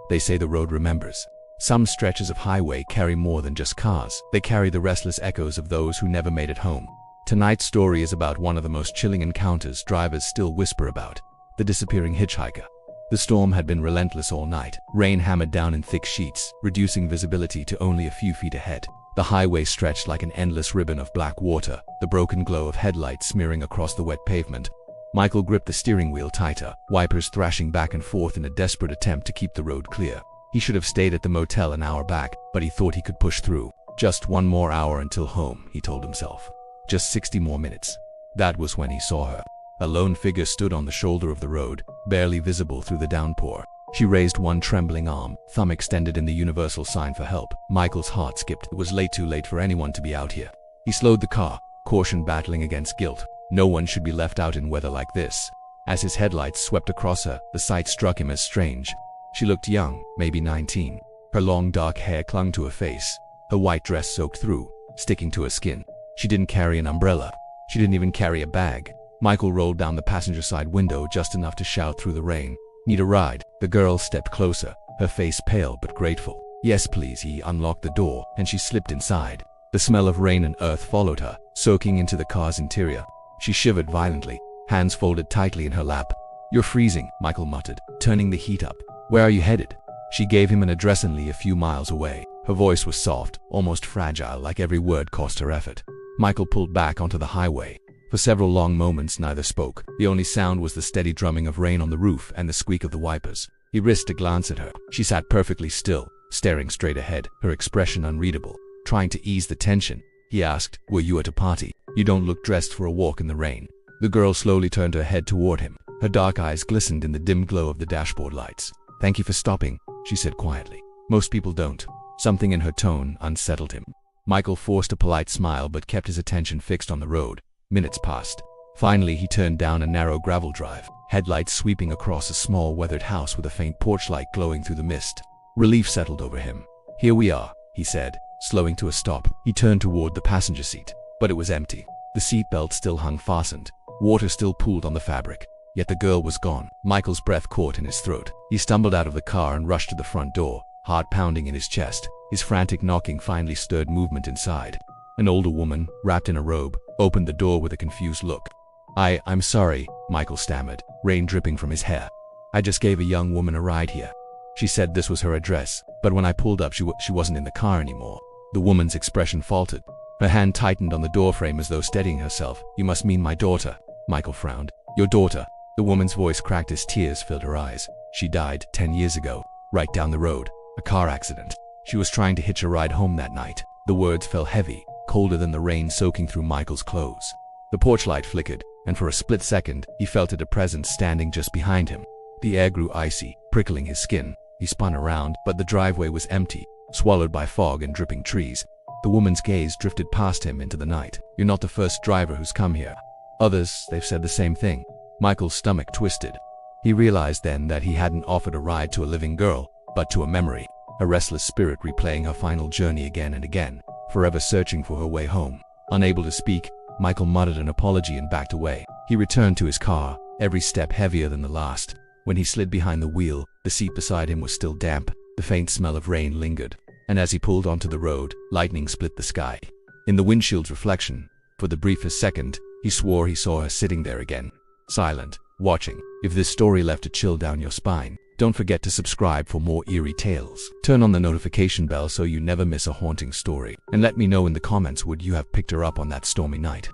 They say the road remembers. Some stretches of highway carry more than just cars. They carry the restless echoes of those who never made it home. Tonight's story is about one of the most chilling encounters drivers still whisper about: the disappearing hitchhiker. The storm had been relentless all night. Rain hammered down in thick sheets, reducing visibility to only a few feet ahead. The highway stretched like an endless ribbon of black water, the broken glow of headlights smearing across the wet pavement. Michael gripped the steering wheel tighter, wipers thrashing back and forth in a desperate attempt to keep the road clear. He should have stayed at the motel an hour back, but he thought he could push through. Just one more hour until home, he told himself. Just 60 more minutes. That was when he saw her. A lone figure stood on the shoulder of the road, barely visible through the downpour. She raised one trembling arm, thumb extended in the universal sign for help. Michael's heart skipped. It was too late for anyone to be out here. He slowed the car, caution battling against guilt. No one should be left out in weather like this. As his headlights swept across her, the sight struck him as strange. She looked young, maybe 19. Her long dark hair clung to her face, her white dress soaked through, sticking to her skin. She didn't carry an umbrella. She didn't even carry a bag. Michael rolled down the passenger side window just enough to shout through the rain, "Need a ride?" The girl stepped closer, her face pale but grateful. "Yes, please." He unlocked the door, and she slipped inside. The smell of rain and earth followed her, soaking into the car's interior. She shivered violently, hands folded tightly in her lap. "You're freezing," Michael muttered, turning the heat up. "Where are you headed?" She gave him an address only a few miles away. Her voice was soft, almost fragile, like every word cost her effort. Michael pulled back onto the highway. For several long moments neither spoke. The only sound was the steady drumming of rain on the roof and the squeak of the wipers. He risked a glance at her. She sat perfectly still, staring straight ahead, her expression unreadable. Trying to ease the tension, he asked, "Were you at a party? You don't look dressed for a walk in the rain." The girl slowly turned her head toward him. Her dark eyes glistened in the dim glow of the dashboard lights. "Thank you for stopping," she said quietly. "Most people don't." Something in her tone unsettled him. Michael forced a polite smile but kept his attention fixed on the road. Minutes passed. Finally, he turned down a narrow gravel drive, headlights sweeping across a small weathered house with a faint porch light glowing through the mist. Relief settled over him. "Here we are," he said, slowing to a stop. He turned toward the passenger seat, but it was empty. The seat belt still hung fastened. Water still pooled on the fabric. Yet the girl was gone. Michael's breath caught in his throat. He stumbled out of the car and rushed to the front door, heart pounding in his chest. His frantic knocking finally stirred movement inside. An older woman, wrapped in a robe, opened the door with a confused look. I'm sorry," Michael stammered, rain dripping from his hair. "I just gave a young woman a ride here. She said this was her address, but when I pulled up she wasn't in the car anymore." The woman's expression faltered. Her hand tightened on the doorframe as though steadying herself. "You must mean my daughter." Michael frowned. "Your daughter?" The woman's voice cracked as tears filled her eyes. "She died 10 years ago, right down the road. A car accident. She was trying to hitch a ride home that night." The words fell heavy, colder than the rain soaking through Michael's clothes. The porch light flickered, and for a split second, he felt a presence standing just behind him. The air grew icy, prickling his skin. He spun around, but the driveway was empty, swallowed by fog and dripping trees. The woman's gaze drifted past him into the night. "You're not the first driver who's come here. Others, they've said the same thing." Michael's stomach twisted. He realized then that he hadn't offered a ride to a living girl, but to a memory, a restless spirit replaying her final journey again and again, forever searching for her way home. Unable to speak, Michael muttered an apology and backed away. He returned to his car, every step heavier than the last. When he slid behind the wheel, the seat beside him was still damp. The faint smell of rain lingered, and as he pulled onto the road, lightning split the sky. In the windshield's reflection, for the briefest second, he swore he saw her sitting there again, silent, watching. If this story left a chill down your spine, don't forget to subscribe for more eerie tales. Turn on the notification bell so you never miss a haunting story. And let me know in the comments, would you have picked her up on that stormy night?